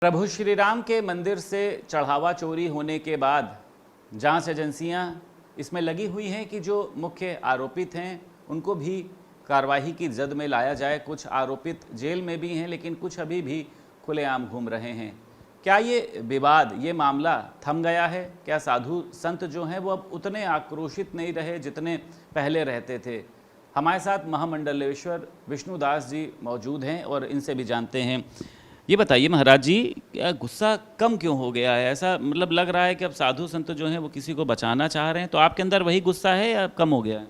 प्रभु श्री राम के मंदिर से चढ़ावा चोरी होने के बाद जांच एजेंसियां इसमें लगी हुई हैं कि जो मुख्य आरोपित हैं उनको भी कार्रवाई की जद में लाया जाए। कुछ आरोपित जेल में भी हैं, लेकिन कुछ अभी भी खुलेआम घूम रहे हैं। क्या ये विवाद, ये मामला थम गया है? क्या साधु संत जो हैं वो अब उतने आक्रोशित नहीं रहे जितने पहले रहते थे? हमारे साथ महामंडलेश्वर विष्णुदास जी मौजूद हैं और इनसे भी जानते हैं। ये बताइए महाराज जी, क्या गुस्सा कम क्यों हो गया है? ऐसा मतलब लग रहा है कि अब साधु संत जो हैं वो किसी को बचाना चाह रहे हैं, तो आपके अंदर वही गुस्सा है या कम हो गया है?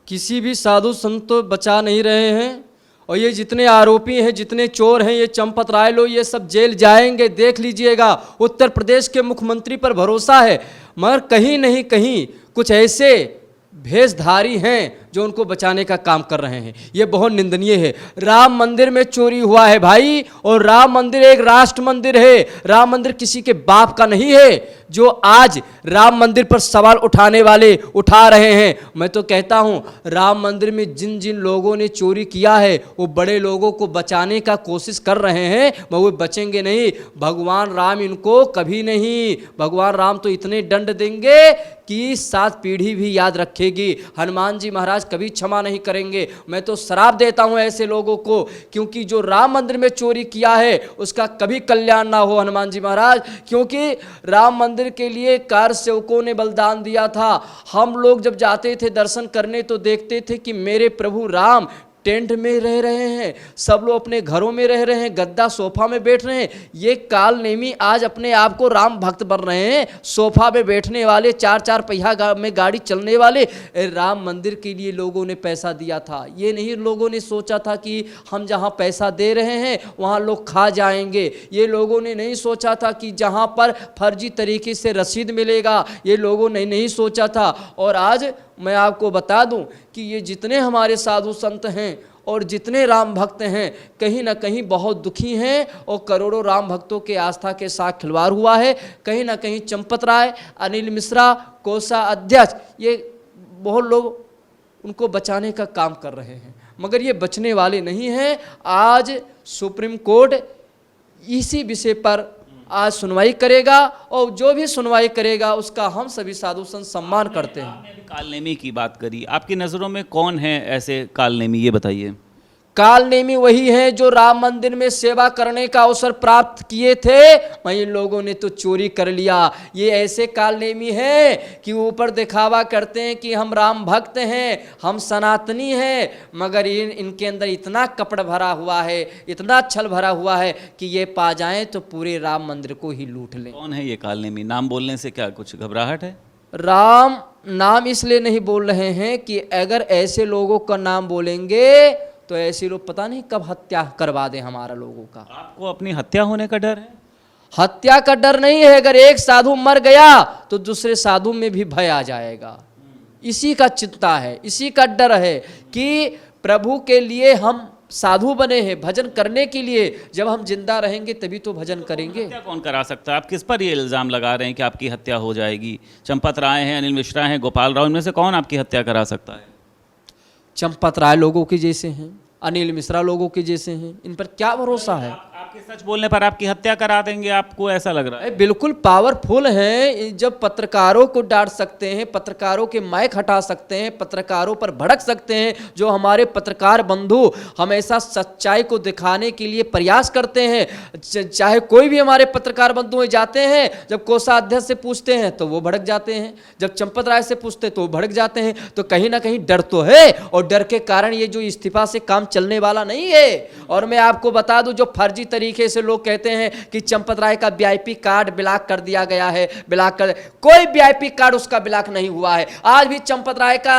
किसी भी साधु संत तो बचा नहीं रहे हैं, और ये जितने आरोपी हैं, जितने चोर हैं, ये चंपत राय लोग, ये सब जेल जाएंगे, देख लीजिएगा। उत्तर प्रदेश के मुख्यमंत्री पर भरोसा है, मगर कहीं नहीं कहीं कुछ ऐसे भेषधारी हैं जो उनको बचाने का काम कर रहे हैं। ये बहुत निंदनीय है। राम मंदिर में चोरी हुआ है भाई, और राम मंदिर एक राष्ट्र मंदिर है। राम मंदिर किसी के बाप का नहीं है। जो आज राम मंदिर पर सवाल उठाने वाले उठा रहे हैं, मैं तो कहता हूं राम मंदिर में जिन जिन लोगों ने चोरी किया है वो बड़े लोगों को बचाने का कोशिश कर रहे हैं, मगर वो बचेंगे नहीं। भगवान राम इनको कभी नहीं, भगवान राम तो इतने दंड देंगे कि 7 पीढ़ी भी याद रखेगी। हनुमान जी महाराज कभी क्षमा नहीं करेंगे। मैं तो श्राप देता हूं ऐसे लोगों को, क्योंकि जो राम मंदिर में चोरी किया है उसका कभी कल्याण ना हो हनुमान जी महाराज। क्योंकि राम मंदिर के लिए कार सेवकों ने बलिदान दिया था। हम लोग जब जाते थे दर्शन करने तो देखते थे कि मेरे प्रभु राम टेंट में रह रहे हैं, सब लोग अपने घरों में रह रहे हैं, गद्दा सोफा में बैठ रहे हैं। ये काल नेमी आज अपने आप को राम भक्त बन रहे हैं। सोफा में बैठने वाले, 4-4 पहिया में गाड़ी चलने वाले। राम मंदिर के लिए लोगों ने पैसा दिया था। ये नहीं लोगों ने सोचा था कि हम जहां पैसा दे रहे हैं वहां लोग खा जाएंगे। ये लोगों ने नहीं सोचा था कि जहां पर फर्जी तरीके से रसीद मिलेगा, ये लोगों ने नहीं सोचा था। और आज मैं आपको बता दूं कि ये जितने हमारे साधु संत हैं और जितने राम भक्त हैं, कहीं ना कहीं बहुत दुखी हैं, और करोड़ों राम भक्तों के आस्था के साथ खिलवाड़ हुआ है। कहीं ना कहीं चंपत राय, अनिल मिश्रा, कोसा अध्यक्ष, ये बहुत लोग उनको बचाने का काम कर रहे हैं, मगर ये बचने वाले नहीं हैं। आज सुप्रीम कोर्ट इसी विषय पर आज सुनवाई करेगा, और जो भी सुनवाई करेगा उसका हम सभी साधु संत सम्मान करते हैं। आपने कालनेमी की बात करी, आपकी नज़रों में कौन है ऐसे कालनेमी, ये बताइए। कालनेमी वही है जो राम मंदिर में सेवा करने का अवसर प्राप्त किए थे, वही लोगों ने तो चोरी कर लिया। ये ऐसे कालनेमी हैं कि ऊपर दिखावा करते हैं कि हम राम भक्त हैं, हम सनातनी हैं, मगर इनके अंदर इतना कपट भरा हुआ है, इतना छल भरा हुआ है कि ये पा जाएं तो पूरे राम मंदिर को ही लूट लें। कौन है ये कालनेमी? नाम बोलने से क्या कुछ घबराहट है? राम नाम इसलिए नहीं बोल रहे हैं कि अगर ऐसे लोगों का नाम बोलेंगे तो ऐसे लोग पता नहीं कब हत्या करवा दें हमारा लोगों का। आपको अपनी हत्या होने का डर है? हत्या का डर नहीं है, अगर एक साधु मर गया तो दूसरे साधु में भी भय आ जाएगा। इसी का चिंता है, इसी का डर है कि प्रभु के लिए हम साधु बने हैं भजन करने के लिए। जब हम जिंदा रहेंगे तभी तो भजन करेंगे। हत्या कौन करा सकता है? आप किस पर ये इल्ज़ाम लगा रहे हैं कि आपकी हत्या हो जाएगी? चंपत राय हैं, अनिल मिश्रा हैं, गोपाल राव, इनमें से कौन आपकी हत्या करा सकता है? चंपत राय लोगों के जैसे हैं, अनिल मिश्रा लोगों के जैसे हैं, इन पर क्या भरोसा है? आपके सच बोलने पर आपकी हत्या करा देंगे, आपको ऐसा लग रहा है? बिल्कुल पावरफुल हैं। जब पत्रकारों को डांट सकते हैं, पत्रकारों के माइक हटा सकते हैं, पत्रकारों पर भड़क सकते हैं, जो हमारे पत्रकार बंधु हमेशा सच्चाई को दिखाने के लिए प्रयास करते हैं। चाहे कोई भी हमारे पत्रकार बंधु जाते हैं, जब कोषाध्यक्ष से पूछते हैं तो वो भड़क जाते हैं, जब चंपत राय से पूछते तो वो भड़क जाते हैं। तो कहीं ना कहीं डर तो है, और डर के कारण ये जो इस्तीफा से काम चलने वाला नहीं है। और मैं आपको बता दूं, जो फर्जी तरीके से लोग कहते हैं कि चंपत राय का वीआईपी कार्ड ब्लॉक कर दिया गया है, ब्लॉक कर, कोई वीआईपी कार्ड उसका ब्लॉक नहीं हुआ है। आज भी चंपत राय का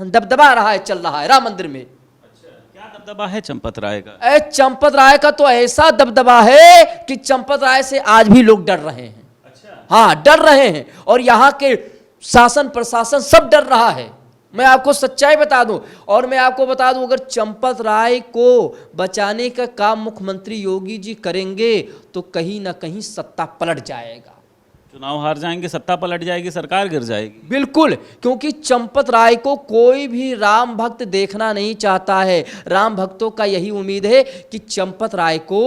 दबदबा रहा है, चल रहा है राम मंदिर में। अच्छा, क्या दबदबा है चंपत राय का? चंपत राय का तो ऐसा दबदबा है कि चंपत राय से आज भी लोग डर रहे हैं। अच्छा, हाँ, डर रहे हैं, और यहाँ के शासन प्रशासन सब डर रहा है। मैं आपको सच्चाई बता दूं, और मैं आपको बता दूं, अगर चंपत राय को बचाने का काम मुख्यमंत्री योगी जी करेंगे तो कहीं ना कहीं सत्ता पलट जाएगा। चुनाव हार जाएंगे, सत्ता पलट जाएगी, सरकार गिर जाएगी। बिल्कुल, क्योंकि चंपत राय को कोई भी राम भक्त देखना नहीं चाहता है। राम भक्तों का यही उम्मीद है कि चंपत राय को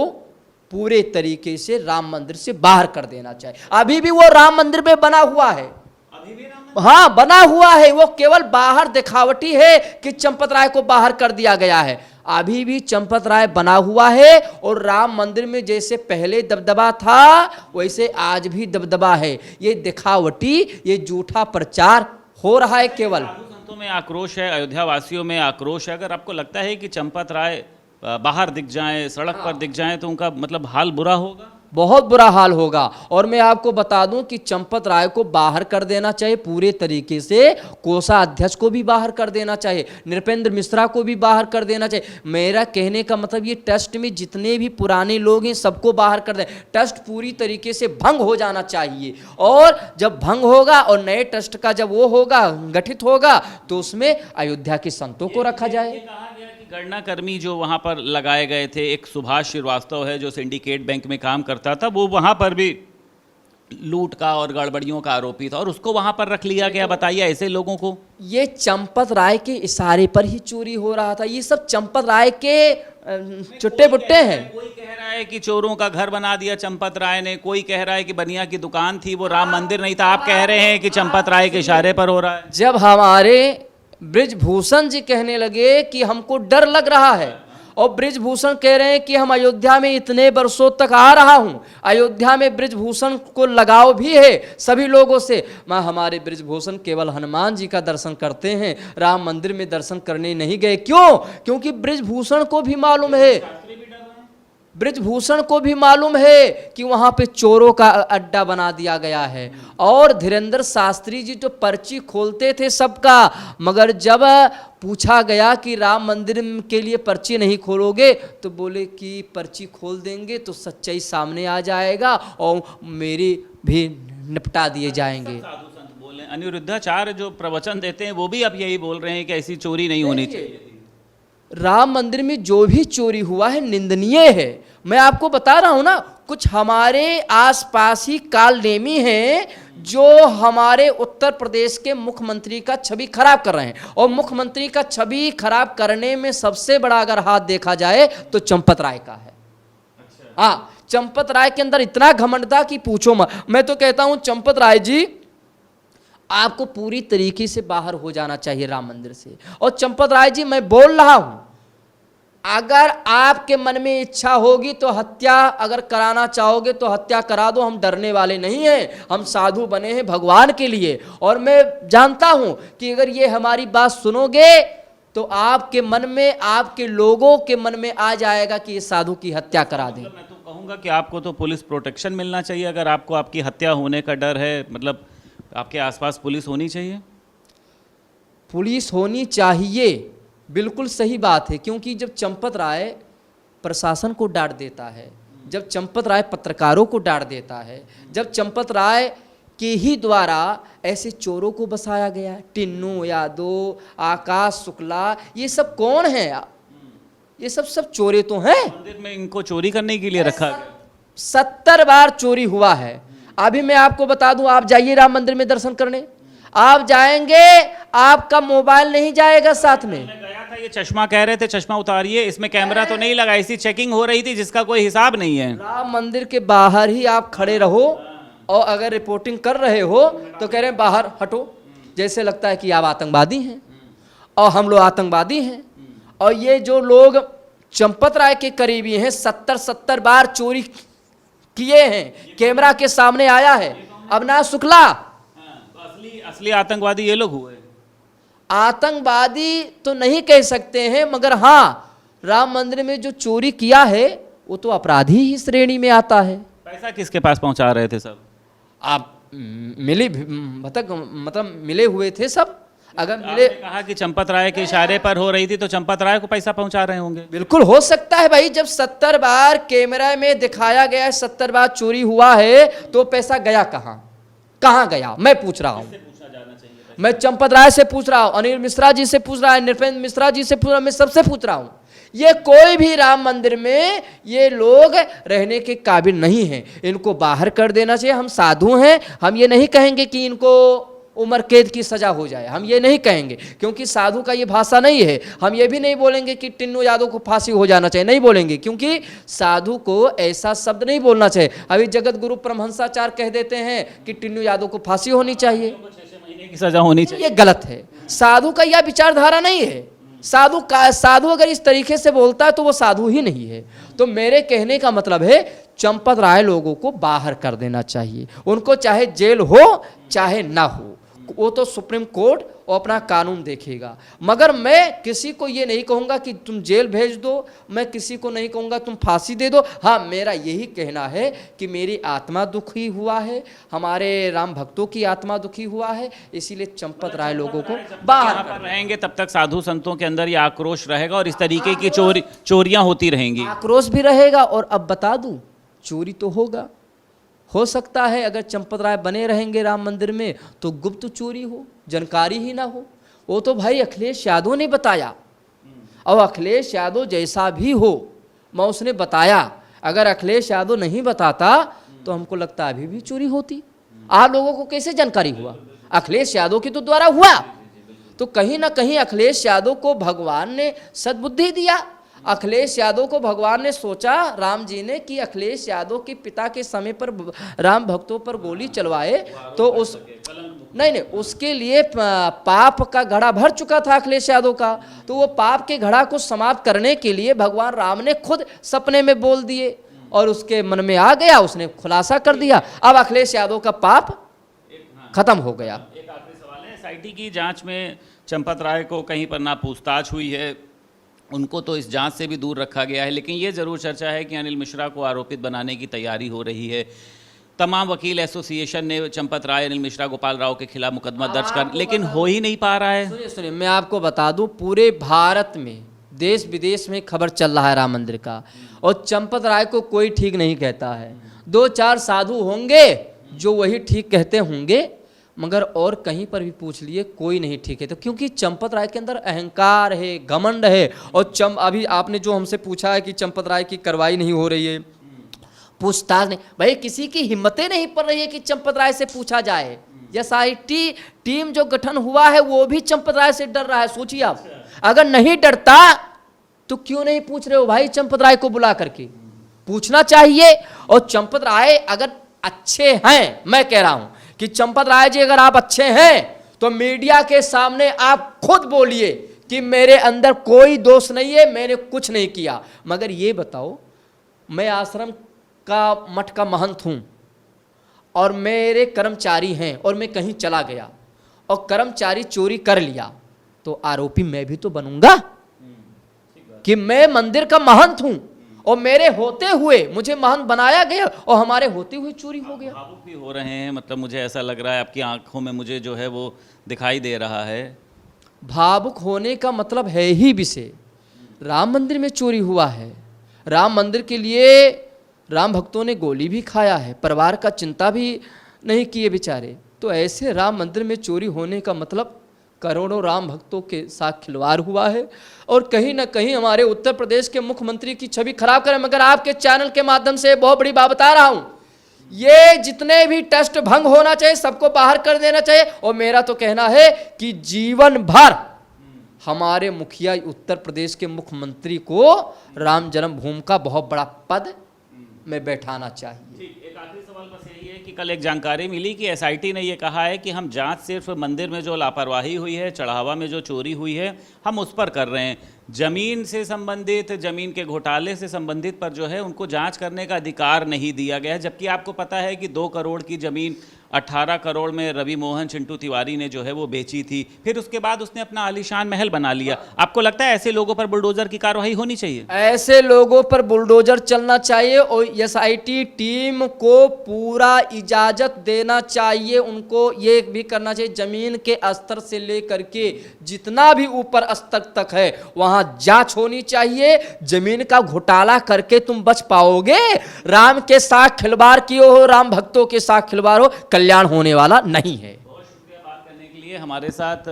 पूरे तरीके से राम मंदिर से बाहर कर देना चाहिए। अभी भी वो राम मंदिर में बना हुआ है, अभी भी हाँ बना हुआ है, वो केवल बाहर दिखावटी है कि चंपत राय को बाहर कर दिया गया है। अभी भी चंपत राय बना हुआ है और राम मंदिर में जैसे पहले दबदबा था वैसे आज भी दबदबा है। ये दिखावटी, ये झूठा प्रचार हो रहा है केवल। संतों में आक्रोश है, अयोध्या वासियों में आक्रोश है। अगर आपको लगता है कि चंपत राय बाहर दिख जाएं, सड़क पर दिख जाएं, तो उनका मतलब हाल बुरा होगा, बहुत बुरा हाल होगा। और मैं आपको बता दूं कि चंपत राय को बाहर कर देना चाहिए पूरे तरीके से, कोषाध्यक्ष को भी बाहर कर देना चाहिए, नृपेंद्र मिश्रा को भी बाहर कर देना चाहिए। मेरा कहने का मतलब ये ट्रस्ट में जितने भी पुराने लोग हैं सबको बाहर कर दें। ट्रस्ट पूरी तरीके से भंग हो जाना चाहिए, और जब भंग होगा और नए ट्रस्ट का जब वो होगा, गठित होगा, तो उसमें अयोध्या के संतों को रखा जाए। गणना कर्मी जो वहाँ पर लगाए गए थे, एक सुभाष श्रीवास्तव है जो सिंडिकेट बैंक में काम करता था, वो वहाँ पर भी लूट का और गड़बड़ियों का आरोपी था और उसको वहाँ पर रख लिया गया। बताइए ऐसे लोगों को। ये चंपत राय के इशारे पर ही चोरी हो रहा था। ये सब चंपत राय के चुट्टे बुट्टे हैं। कोई कह रहा है कि चोरों का घर बना दिया चंपत राय ने, कोई कह रहा है कि बनिया की दुकान थी, वो राम मंदिर नहीं था। आप कह रहे हैं कि चंपत राय के इशारे पर हो रहा है। जब हमारे बृजभूषण जी कहने लगे कि हमको डर लग रहा है, और बृजभूषण कह रहे हैं कि हम अयोध्या में इतने वर्षों तक आ रहा हूं, अयोध्या में बृजभूषण को लगाव भी है सभी लोगों से। हमारे बृजभूषण केवल हनुमान जी का दर्शन करते हैं, राम मंदिर में दर्शन करने नहीं गए। क्यों? क्योंकि बृजभूषण को भी मालूम है, बृजभूषण को भी मालूम है कि वहां पे चोरों का अड्डा बना दिया गया है। और धीरेन्द्र शास्त्री जी तो पर्ची खोलते थे सबका, मगर जब पूछा गया कि राम मंदिर के लिए पर्ची नहीं खोलोगे, तो बोले कि पर्ची खोल देंगे तो सच्चाई सामने आ जाएगा और मेरी भी निपटा दिए जाएंगे। साधु संत बोले, अनिरुद्धाचार्य जो प्रवचन देते हैं वो भी अब यही बोल रहे हैं कि ऐसी चोरी नहीं होनी चाहिए। राम मंदिर में जो भी चोरी हुआ है निंदनीय है। मैं आपको बता रहा हूं ना, कुछ हमारे आसपास ही कालनेमी हैं जो हमारे उत्तर प्रदेश के मुख्यमंत्री का छवि खराब कर रहे हैं। और मुख्यमंत्री का छवि खराब करने में सबसे बड़ा अगर हाथ देखा जाए तो चंपत राय का है। हाँ, चंपत राय के अंदर इतना घमंड था कि पूछो मत। मैं तो कहता हूं चंपत राय जी, आपको पूरी तरीके से बाहर हो जाना चाहिए राम मंदिर से। और चंपत राय जी, मैं बोल रहा हूं, अगर आपके मन में इच्छा होगी तो हत्या अगर कराना चाहोगे तो हत्या करा दो, हम डरने वाले नहीं हैं, हम साधु बने हैं भगवान के लिए। और मैं जानता हूं कि अगर ये हमारी बात सुनोगे तो आपके मन में, आपके लोगों के मन में आ जाएगा कि ये साधु की हत्या करा दें। मैं तो कहूँगा कि आपको तो पुलिस प्रोटेक्शन मिलना चाहिए। अगर आपको आपकी हत्या होने का डर है, मतलब आपके आसपास पुलिस होनी चाहिए। पुलिस होनी चाहिए, बिल्कुल सही बात है। क्योंकि जब चंपत राय प्रशासन को डांट देता है, जब चंपत राय पत्रकारों को डांट देता है, जब चंपत राय के ही द्वारा ऐसे चोरों को बसाया गया, टिन्नू यादव, आकाश शुक्ला, ये सब कौन है? ये सब चोरे तो हैं। मंदिर में इनको चोरी करने के लिए रखा गया। 70 बार चोरी हुआ है। अभी मैं आपको बता दूं, आप जाइए राम मंदिर में दर्शन करने, आप जाएंगे, आपका मोबाइल नहीं जाएगा साथ में। मैं गया था, ये चश्मा कह रहे थे चश्मा उतारिए, इसमें कैमरा तो नहीं लगा, ऐसी चेकिंग हो रही थी जिसका कोई हिसाब नहीं है। राम मंदिर के बाहर ही आप खड़े रहो, और अगर रिपोर्टिंग कर रहे हो तो कह रहे हैं बाहर हटो, जैसे लगता है कि आप आतंकवादी हैं और हम लोग आतंकवादी हैं। और ये जो लोग चंपत राय के करीबी हैं, 70 बार चोरी किए हैं, कैमरा के सामने आया है। अविनाश शुक्ला, तो असली आतंकवादी ये लोग हुए। आतंकवादी तो नहीं कह सकते हैं, मगर हाँ, राम मंदिर में जो चोरी किया है वो तो अपराधी ही श्रेणी में आता है। पैसा किसके पास पहुंचा रहे थे सब? आप मतलब मिले हुए थे सब। अगर मिले, कहा कि चंपत राय के इशारे पर हो रही थी तो चंपत राय को पैसा पहुंचा रहे होंगे। बिल्कुल हो सकता है भाई, जब 70 बार कैमरा में दिखाया गया है, 70 बार चोरी हुआ है, तो पैसा गया कहाँ गया? मैं पूछ रहा हूँ, मैं चंपत राय से पूछ रहा हूँ, अनिल मिश्रा जी से पूछ रहा है, नृपेंद्र मिश्रा जी से पूछ रहा हूँ, मैं सबसे पूछ रहा हूँ। ये कोई भी राम मंदिर में ये लोग रहने के काबिल नहीं हैं, इनको बाहर कर देना चाहिए। हम साधु हैं, हम ये नहीं कहेंगे कि इनको उम्र कैद की सजा हो जाए, हम ये नहीं कहेंगे, क्योंकि साधु का ये भाषा नहीं है। हम ये भी नहीं बोलेंगे कि टिन्नू यादव को फांसी हो जाना चाहिए, नहीं बोलेंगे, क्योंकि साधु को ऐसा शब्द नहीं बोलना चाहिए। अभी जगत गुरु परमहंसाचार्य कह देते हैं कि टिन्नू यादव को फांसी होनी चाहिए, 6 महीने की सजा होनी चाहिए। ये गलत है। साधु का यह विचारधारा नहीं है। साधु अगर इस तरीके से बोलता है तो वो साधु ही नहीं है। तो मेरे कहने का मतलब है चंपत राय लोगों को बाहर कर देना चाहिए। उनको चाहे जेल हो चाहे ना हो, वो तो सुप्रीम कोर्ट और अपना कानून देखेगा। मगर मैं किसी को ये नहीं कहूँगा कि तुम जेल भेज दो, मैं किसी को नहीं कहूँगा तुम फांसी दे दो। हाँ, मेरा यही कहना है कि मेरी आत्मा दुखी हुआ है, हमारे राम भक्तों की आत्मा दुखी हुआ है, इसीलिए चंपत राय लोगों को बाहर पर रहेंगे तब तक साधु संतों के अंदर ये आक्रोश रहेगा और इस तरीके की चोरियां होती रहेंगी। आक्रोश भी रहेगा। और अब बता दूं, चोरी तो होगा, हो सकता है अगर चंपत राय बने रहेंगे राम मंदिर में तो गुप्त चोरी हो, जानकारी ही ना हो। वो तो भाई अखिलेश यादव ने बताया, और अखिलेश यादव जैसा भी हो, मैं उसने बताया। अगर अखिलेश यादव नहीं बताता तो हमको लगता अभी भी चोरी होती। आप लोगों को कैसे जानकारी हुआ? अखिलेश यादव के तो द्वारा हुआ। तो कहीं ना कहीं अखिलेश यादव को भगवान ने सद्बुद्धि दिया। अखिलेश यादव को भगवान ने सोचा, राम जी ने, कि अखिलेश यादव के पिता के समय पर राम भक्तों पर गोली चलवाए तो उस नहीं, उसके लिए पाप का घड़ा भर चुका था अखिलेश यादव का। तो वो पाप के घड़ा को समाप्त करने के लिए भगवान राम ने खुद सपने में बोल दिए और उसके मन में आ गया, उसने खुलासा कर दिया। अब अखिलेश यादव का पाप खत्म हो गया। एक आखिरी सवाल है, एसआईटी की जांच में चंपत राय को कहीं पर ना पूछताछ हुई है, उनको तो इस जांच से भी दूर रखा गया है, लेकिन ये ज़रूर चर्चा है कि अनिल मिश्रा को आरोपित बनाने की तैयारी हो रही है। तमाम वकील एसोसिएशन ने चंपत राय, अनिल मिश्रा, गोपाल राव के खिलाफ मुकदमा दर्ज कर, लेकिन हो ही नहीं पा रहा है। सुनिए, मैं आपको बता दूं, पूरे भारत में, देश विदेश में खबर चल रहा है राम मंदिर का, और चंपत राय को कोई ठीक नहीं कहता है। 2-4 साधु होंगे जो वही ठीक कहते होंगे, मगर और कहीं पर भी पूछ लिए कोई नहीं ठीक है। तो क्योंकि चंपत राय के अंदर अहंकार है, घमंड है। और अभी आपने जो हमसे पूछा है कि चंपत राय की कार्रवाई नहीं हो रही है, पूछताछ नहीं, भाई किसी की हिम्मतें नहीं पड़ रही है कि चंपत राय से पूछा जाए। एसआईटी टीम जो गठन हुआ है वो भी चंपत राय से डर रहा है। सोचिए आप, अगर नहीं डरता तो क्यों नहीं पूछ रहे हो भाई? चंपत राय को बुला करके पूछना चाहिए। और चंपत राय अगर अच्छे हैं, मैं कह रहा हूं कि चंपत राय जी अगर आप अच्छे हैं तो मीडिया के सामने आप खुद बोलिए कि मेरे अंदर कोई दोष नहीं है, मैंने कुछ नहीं किया। मगर ये बताओ, मैं आश्रम का, मठ का महंत हूं और मेरे कर्मचारी हैं और मैं कहीं चला गया और कर्मचारी चोरी कर लिया, तो आरोपी मैं भी तो बनूंगा कि मैं मंदिर का महंत हूं और मेरे होते हुए मुझे महंत बनाया गया और हमारे होते हुए चोरी हो गया। भावुक भी हो रहे हैं, मतलब मुझे ऐसा लग रहा है आपकी आंखों में मुझे जो है वो दिखाई दे रहा है। भावुक होने का मतलब है ही विषय। राम मंदिर में चोरी हुआ है, राम मंदिर के लिए राम भक्तों ने गोली भी खाया है, परिवार का चिंता भी नहीं किए बेचारे। तो ऐसे राम मंदिर में चोरी होने का मतलब करोड़ों राम भक्तों के साथ खिलवाड़ हुआ है और कहीं ना कहीं हमारे उत्तर प्रदेश के मुख्यमंत्री की छवि खराब करें। मगर आपके चैनल के माध्यम से बहुत बड़ी बात बता रहा हूं, ये जितने भी टेस्ट भंग होना चाहिए सबको बाहर कर देना चाहिए। और मेरा तो कहना है कि जीवन भर हमारे मुखिया उत्तर प्रदेश के मुख्यमंत्री को राम जन्मभूमि का बहुत बड़ा पद में बैठाना चाहिए। ठीक, एक आखिरी सवाल बस यही है कि कल एक जानकारी मिली कि एसआईटी ने ये कहा है कि हम जांच सिर्फ मंदिर में जो लापरवाही हुई है, चढ़ावा में जो चोरी हुई है, हम उस पर कर रहे हैं। जमीन से संबंधित, जमीन के घोटाले से संबंधित पर जो है उनको जांच करने का अधिकार नहीं दिया गया है। जबकि आपको पता है कि 2 करोड़ की जमीन 18 करोड़ में रवि मोहन चिंटू तिवारी ने जो है वो बेची थी, फिर उसके बाद उसने अपना आलीशान महल बना लिया। आपको लगता है ऐसे लोगों पर बुलडोजर की कार्रवाई होनी चाहिए? ऐसे लोगों पर बुलडोजर चलना चाहिए और एसआईटी टीम को पूरा इजाजत देना चाहिए। उनको ये भी करना चाहिए, जमीन के स्तर से लेकर के जितना भी ऊपर स्तर तक है वहां जांच होनी चाहिए। जमीन का घोटाला करके तुम बच पाओगे? राम के साथ खिलवाड़ किए हो, राम भक्तों के साथ खिलवाड़ हो, कल्याण होने वाला नहीं है। बहुत शुक्रिया बात करने के लिए। हमारे साथ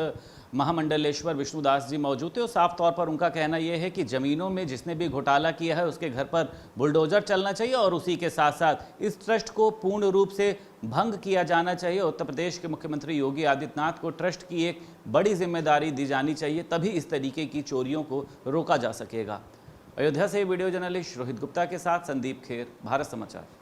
महामंडलेश्वर विष्णुदास जी मौजूद थे और साफ तौर पर उनका कहना यह है कि ज़मीनों में जिसने भी घोटाला किया है उसके घर पर बुलडोजर चलना चाहिए और उसी के साथ साथ इस ट्रस्ट को पूर्ण रूप से भंग किया जाना चाहिए। उत्तर प्रदेश के मुख्यमंत्री योगी आदित्यनाथ को ट्रस्ट की एक बड़ी जिम्मेदारी दी जानी चाहिए, तभी इस तरीके की चोरियों को रोका जा सकेगा। अयोध्या से वीडियो जर्नलिस्ट रोहित गुप्ता के साथ संदीप खेर, भारत समाचार।